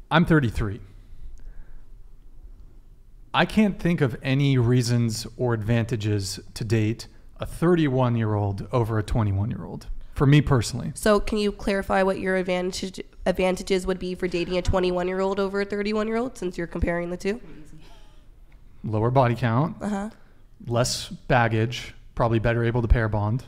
I'm 33. I can't think of any reasons or advantages to date a 31-year-old over a 21-year-old. For me personally. So can you clarify what your advantages would be for dating a 21-year-old over a 31-year-old, since you're comparing the two? Lower body count, less baggage, probably better able to pair bond.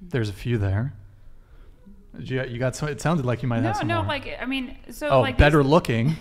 There's a few there. You got some. It sounded like you might have some more. Like, I mean, so oh, like better looking.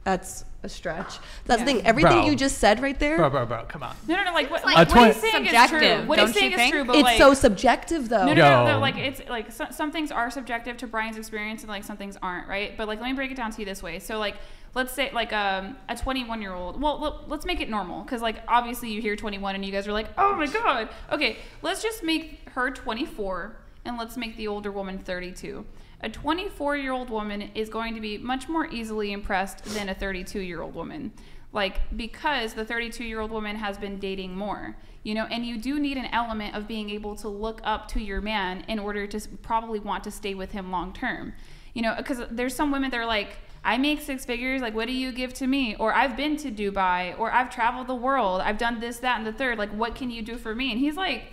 That's a stretch. That's the thing. Everything you just said right there. Bro, come on. No. Like what he's saying is true. What he's saying is true, but it's so subjective, though. No. Like it's like some things are subjective to Brian's experience, and like some things aren't, right? But like, let me break it down to you this way. So like, let's say like a 21-year-old. Well, let's make it normal, because like obviously you hear 21 and you guys are like, oh my god. Okay, let's just make her 24 and let's make the older woman 32. A 24-year-old woman is going to be much more easily impressed than a 32-year-old woman. Like, because the 32-year-old woman has been dating more, you know, and you do need an element of being able to look up to your man in order to probably want to stay with him long term. You know, because there's some women that are like, I make 6 figures, like, what do you give to me? Or I've been to Dubai, or I've traveled the world, I've done this, that, and the third. Like, what can you do for me? And he's like,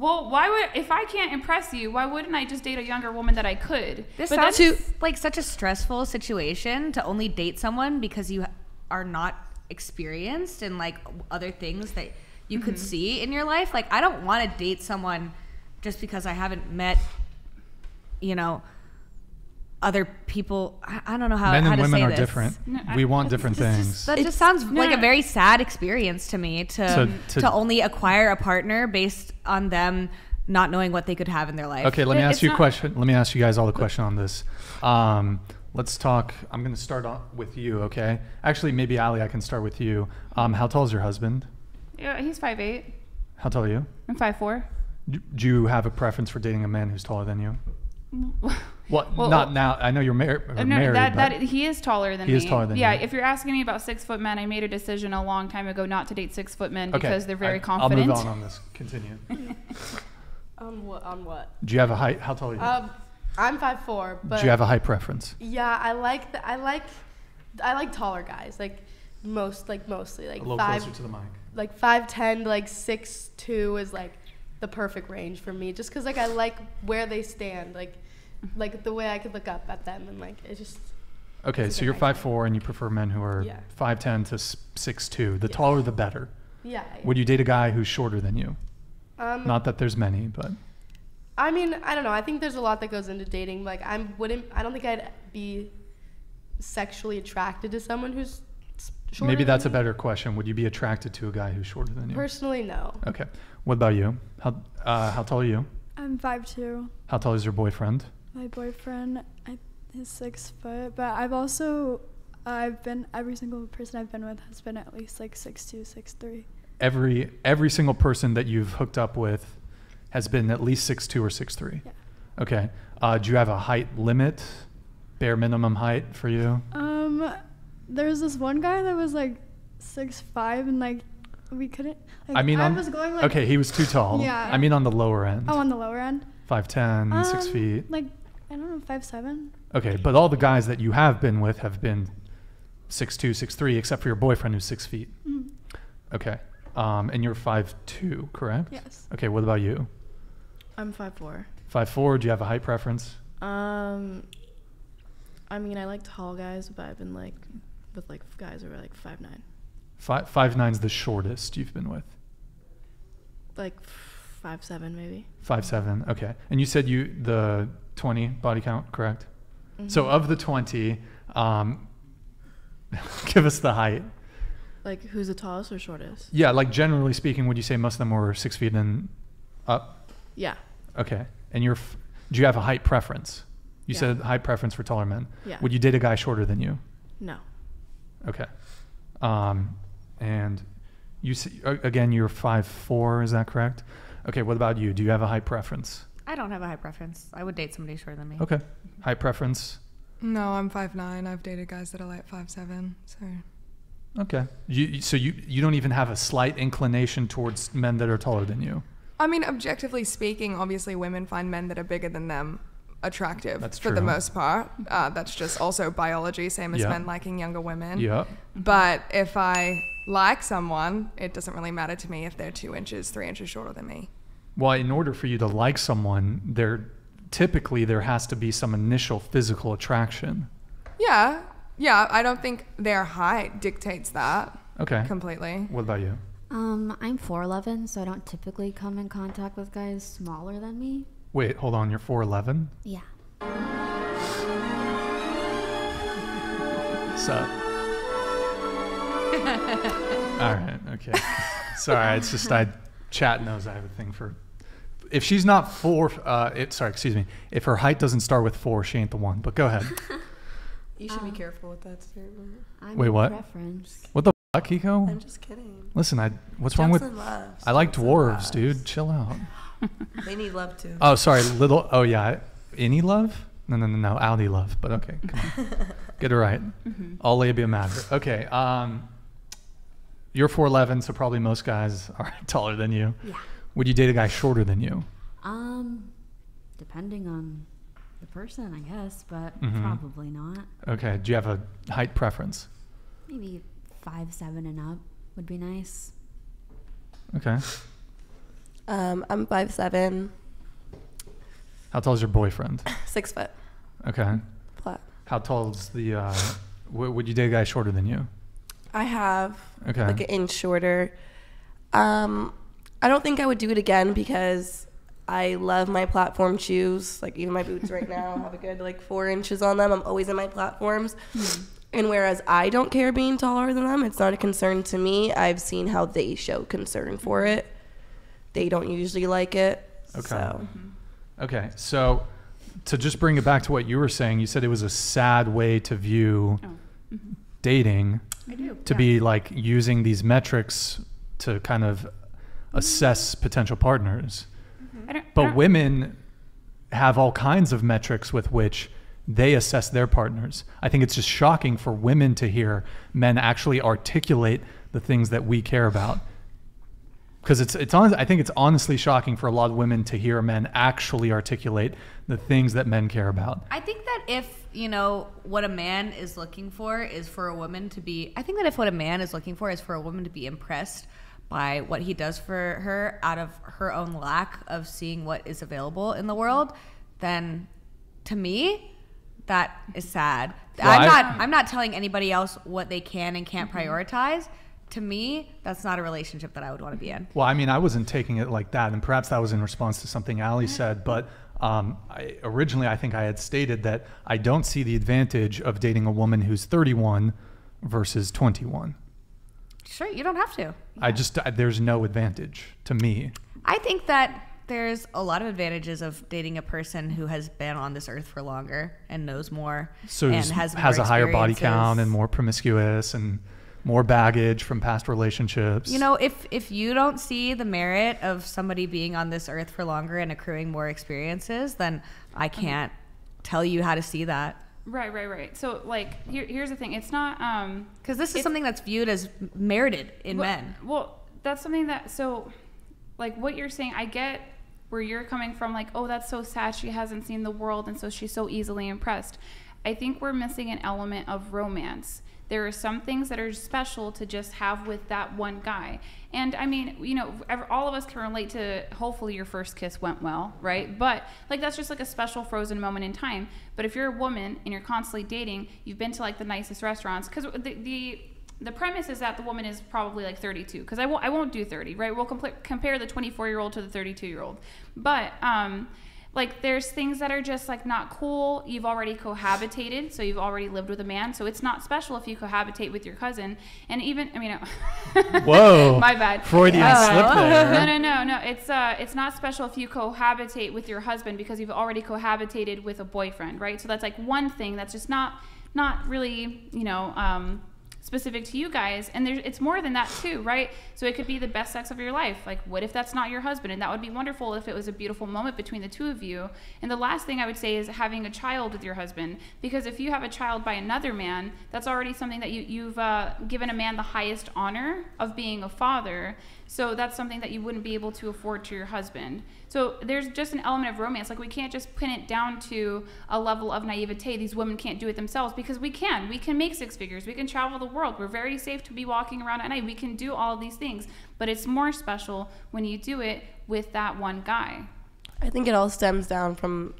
well, if I can't impress you, why wouldn't I just date a younger woman that I could? This sounds like such a stressful situation to only date someone because you are not experienced in like other things that you could see in your life. Like, I don't want to date someone just because I haven't met, you know, other people. I don't know how to say this. Men and women are different. No, we want different things. That just sounds like a very sad experience to me to only acquire a partner based on them not knowing what they could have in their life. Okay, let me ask you a question. Let me ask you guys all the question on this. Let's talk. I'm going to start with you, okay? Actually, maybe Ali, I can start with you. How tall is your husband? Yeah, he's 5'8". How tall are you? I'm 5'4". Do you have a preference for dating a man who's taller than you? Well, not now. I know you're married. He is taller than me. He is taller than you. Yeah, if you're asking me about 6-foot men, I made a decision a long time ago not to date 6-foot men because they're very confident. I'll move on this. Continue. On what? Do you have a height? How tall are you? I'm 5'4", but do you have a height preference? Yeah, I like taller guys. Like mostly like a little closer to the mic. Like 5'10" to like 6'2" is like the perfect range for me, just because like I like where they stand, like the way I could look up at them, and like it just. Okay, so you're 5'4" and you prefer men who are 5'10" to 6'2". The taller, the better. Yeah. Would you date a guy who's shorter than you? Not that there's many, but. I mean, I don't know. I think there's a lot that goes into dating. Like, I don't think I'd be sexually attracted to someone who's shorter. Maybe that's a better question. Would you be attracted to a guy who's shorter than you? Personally, no. Okay. What about you? How tall are you? I'm 5'2". How tall is your boyfriend? My boyfriend is 6 foot, but every single person I've been with has been at least like 6'2", 6'3". Every single person that you've hooked up with has been at least 6'2" or 6'3". Yeah. Okay. Do you have a height limit? Bare minimum height for you? There's this one guy that was like 6'5", and like we couldn't. Like, okay, he was too tall. Yeah. I mean on the lower end. Oh, on the lower end. 5'10", 6 feet. Like, I don't know, 5'7". Okay, but all the guys that you have been with have been 6'2", 6'3", except for your boyfriend who's 6 feet. Mm-hmm. Okay. And you're 5'2", correct? Yes. Okay, what about you? I'm 5'4". 5'4", do you have a height preference? I mean, I like tall guys, but I've been like with like guys who are like 5'9". 5'9" the shortest you've been with? Like 5'7" maybe. 5'7", okay. And you said the 20 body count, correct? Mm-hmm. So of the 20, give us the height. Like, who's the tallest or shortest? Yeah, like generally speaking, would you say most of them were 6 feet and up? Yeah. Okay. And do you have a height preference? You said height preference for taller men. Yeah. Would you date a guy shorter than you? No. Okay. And you again, you're 5'4", is that correct? Okay, what about you? Do you have a height preference? I don't have a height preference. I would date somebody shorter than me. Okay. Height preference? No, I'm 5'9". I've dated guys that are like 5'7", so... Okay. So you don't even have a slight inclination towards men that are taller than you? I mean, objectively speaking, obviously women find men that are bigger than them attractive That's for the true. most part. That's just also biology, same as Yeah. men liking younger women. Yeah. But if I like someone, it doesn't really matter to me if they're 2 inches, 3 inches shorter than me. Well, in order for you to like someone, there has to be some initial physical attraction. Yeah, I don't think their height dictates that Okay. completely. What about you? I'm 4'11", so I don't typically come in contact with guys smaller than me. Wait, hold on. You're 4'11"? Yeah. So. All right. Okay. Sorry. It's just chat knows I have a thing for. If she's not 4, excuse me. If her height doesn't start with 4, she ain't the one. But go ahead. You should be careful with that statement. Wait, what? Preference. What the fuck, Kiko? I'm just kidding. Listen, what's wrong with? Jokes and laughs. I like Jokes and dwarves, laughs. dude. Chill out. They need love too. Oh, sorry. Oh, yeah. Any love? No. Audi love. But okay, come on. Get it right. All labia matter. Okay. You're 4'11", so probably most guys are taller than you. Yeah. Would you date a guy shorter than you? Depending on the person, I guess, but Mhm. probably not. Okay. Do you have a height preference? Maybe 5'7" and up would be nice. Okay. I'm 5'7", How tall is your boyfriend? 6 foot Okay. flat. How tall is the? Would you date a guy shorter than you? I have Okay. like an inch shorter. I don't think I would do it again because I love my platform shoes. Like even my boots right now have a good like 4 inches on them. I'm always in my platforms. And whereas I don't care being taller than them, it's not a concern to me. I've seen how they show concern for it. They don't usually like it. Okay. So. Okay. So to just bring it back to what you were saying, you said it was a sad way to view dating. I do. To be like using these metrics to kind of assess potential partners. But women have all kinds of metrics with which they assess their partners. I think it's just shocking for women to hear men actually articulate the things that we care about. Because I think it's honestly shocking for a lot of women to hear men actually articulate the things that men care about. I think that if, what a man is looking for is for a woman to be, I think that if what a man is looking for is for a woman to be impressed by what he does for her out of her own lack of seeing what is available in the world, then to me, that is sad. Well, I'm not telling anybody else what they can and can't prioritize. To me, that's not a relationship that I would want to be in. Well, I mean, I wasn't taking it like that, and perhaps that was in response to something Ali said, but originally I think I had stated that I don't see the advantage of dating a woman who's 31 versus 21. Sure, you don't have to. There's no advantage to me. I think that there's a lot of advantages of dating a person who has been on this earth for longer and knows more, So and has has more a higher body experiences. count and more promiscuous and more baggage from past relationships. If you don't see the merit of somebody being on this earth for longer and accruing more experiences, then I can't tell you how to see that. Right. So, like, here's the thing. It's not... Because this is something that's viewed as merited in men. Well, that's something that... So, like, what you're saying, I get where you're coming from. Like, oh, that's so sad. She hasn't seen the world, and so she's so easily impressed. I think we're missing an element of romance. There are some things that are special to just have with that one guy. And I mean, all of us can relate to, hopefully your first kiss went well, right? But like, that's just like a special frozen moment in time. But if you're a woman and you're constantly dating, you've been to like the nicest restaurants, because the premise is that the woman is probably like 32, because I won't do 30, right? We'll compare the 24-year-old to the 32-year-old. But like, there's things that are just like not cool. You've already cohabitated, so you've already lived with a man, so it's not special if you cohabitate with your cousin. And even, Whoa. My bad. Freudian slip there. No. It's not special if you cohabitate with your husband because you've already cohabitated with a boyfriend, right? So that's like one thing that's just not really, specific to you guys, and it's more than that too, right? So it could be the best sex of your life. Like, what if that's not your husband? And that would be wonderful if it was a beautiful moment between the two of you. And the last thing I would say is having a child with your husband, because if you have a child by another man, that's already something that you've given a man the highest honor of being a father. So that's something that you wouldn't be able to afford to your husband. So there's just an element of romance. Like, we can't just pin it down to a level of naivete. These women can't do it themselves, because we can. We can make six figures. We can travel the world. We're very safe to be walking around at night. We can do all of these things. But it's more special when you do it with that one guy. I think it all stems down from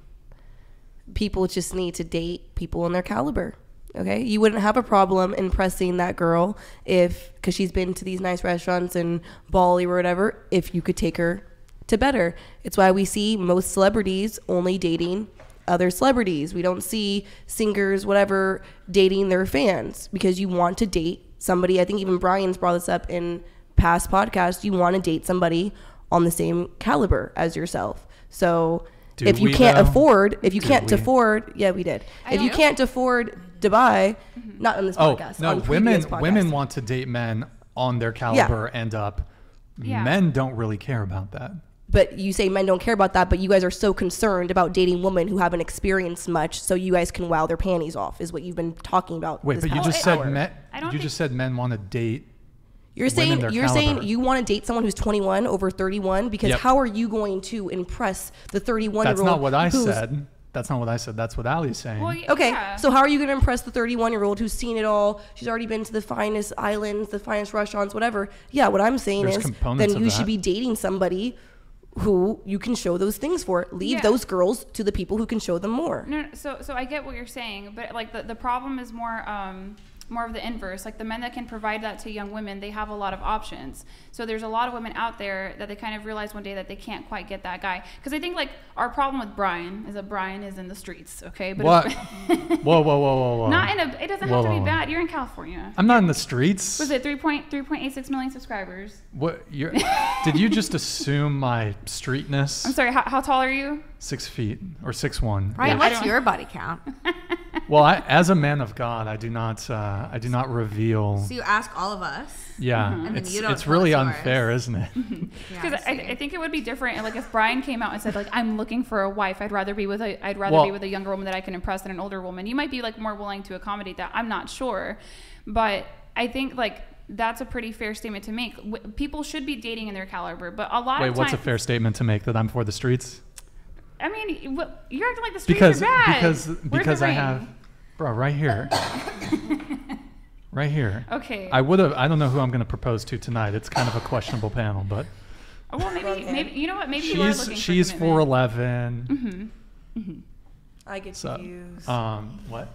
people just need to date people in their caliber. Okay, you wouldn't have a problem impressing that girl because she's been to these nice restaurants in Bali or whatever, if you could take her to better. It's why we see most celebrities only dating other celebrities. We don't see singers, whatever, dating their fans, because you want to date somebody. I think even Brian's brought this up in past podcasts. You want to date somebody on the same caliber as yourself. So if you can't afford, yeah, we did. If you can't afford Dubai, not on this podcast. No, on previous podcasts. women want to date men on their caliber and up. Yeah. Men don't really care about that. But you say men don't care about that, but you guys are so concerned about dating women who haven't experienced much, so you guys can wow their panties off, is what you've been talking about. Wait, but you just said men. You just said men want to date. You're saying you want to date someone who's 21 over 31, because how are you going to impress the 31-year-old? That's not what I said. That's not what I said. That's what Allie's saying. Well, okay, so how are you going to impress the 31-year-old who's seen it all? She's already been to the finest islands, the finest restaurants, whatever. Yeah, what I'm saying is then you should be dating somebody who you can show those things for. Leave those girls to the people who can show them more. No, so I get what you're saying, but like the problem is more of the inverse. Like, the men that can provide that to young women, they have a lot of options. So there's a lot of women out there that they kind of realize one day that they can't quite get that guy. Because I think, like, our problem with Brian is that Brian is in the streets, okay? But what? Whoa. Not it doesn't have to be bad. You're in California. I'm not in the streets. Was it 3.86 million subscribers? What? Did you just assume my streetness? I'm sorry, how tall are you? 6 feet or 6'1". Ryan, what's your body count? Well, as a man of God, I do not reveal. So you ask all of us. Yeah, and then you don't it's really unfair, isn't it? Because I think it would be different. Like, if Brian came out and said, like, I'm looking for a wife, I'd rather be with a younger woman that I can impress than an older woman. You might be, like, more willing to accommodate that. I'm not sure, but I think, like, that's a pretty fair statement to make. People should be dating in their caliber, but a lot of times. What's a fair statement to make, that I'm for the streets? I mean, you're acting like the streets are bad. Because I have, bro, right here. Right here. Okay. I don't know who I'm going to propose to tonight. It's kind of a questionable panel, but. Well, maybe you know what? Maybe you are looking for she's 4'11". I get confused. What?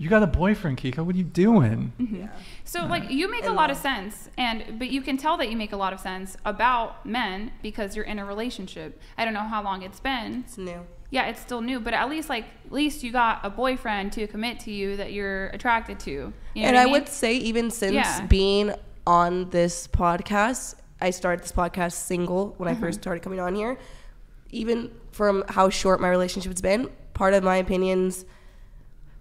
You got a boyfriend, Kiko. What are you doing? Yeah. So, like, you make a lot of sense, but you can tell that you make a lot of sense about men because you're in a relationship. I don't know how long it's been. It's new. Yeah, it's still new, but at least you got a boyfriend to commit to you that you're attracted to. You know and what I mean? would say, even since being on this podcast, I started this podcast single when I first started coming on here. Even from how short my relationship's been, part of my opinions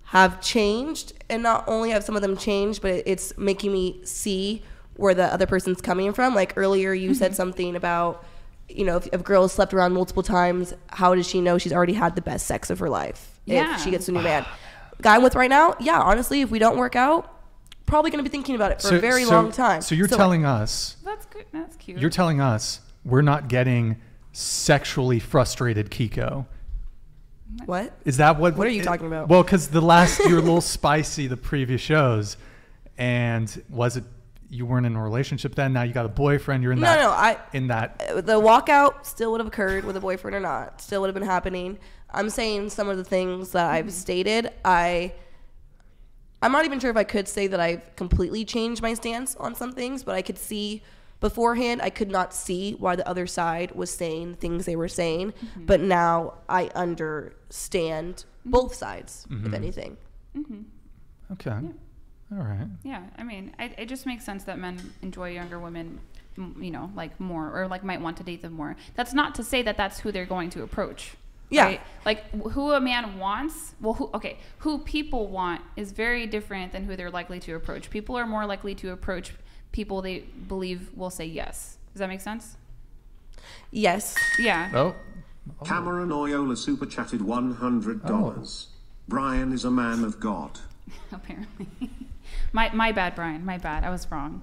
have changed, and not only have some of them changed, but it's making me see where the other person's coming from. Like, earlier you said something about, you know, if a girl has slept around multiple times, how does she know she's already had the best sex of her life if she gets a new man? Guy I'm with right now, honestly, if we don't work out, probably going to be thinking about it for a very long time. So you're telling us. That's good. That's cute. You're telling us we're not getting sexually frustrated Kiko. What? Is that what? What are you talking about? Well, because you were a little spicy the previous shows, and was it you weren't in a relationship then? Now you got a boyfriend. You're in that. The walkout still would have occurred with a boyfriend or not. Still would have been happening. I'm saying some of the things that I've stated. I'm not even sure if I could say that I've completely changed my stance on some things, but I could see. Beforehand, I could not see why the other side was saying things they were saying, but now I understand both sides, if anything. Okay. Yeah. All right. Yeah, I mean, it just makes sense that men enjoy younger women, you know, like more, or like might want to date them more. That's not to say that that's who they're going to approach. Yeah. Right? Like who a man wants, who people want is very different than who they're likely to approach. People are more likely to approach people they believe will say yes. Does that make sense? Yes. Yeah. Oh. Cameron Oyola super chatted $100. Brian is a man of God. Apparently. My bad, Brian. My bad. I was wrong.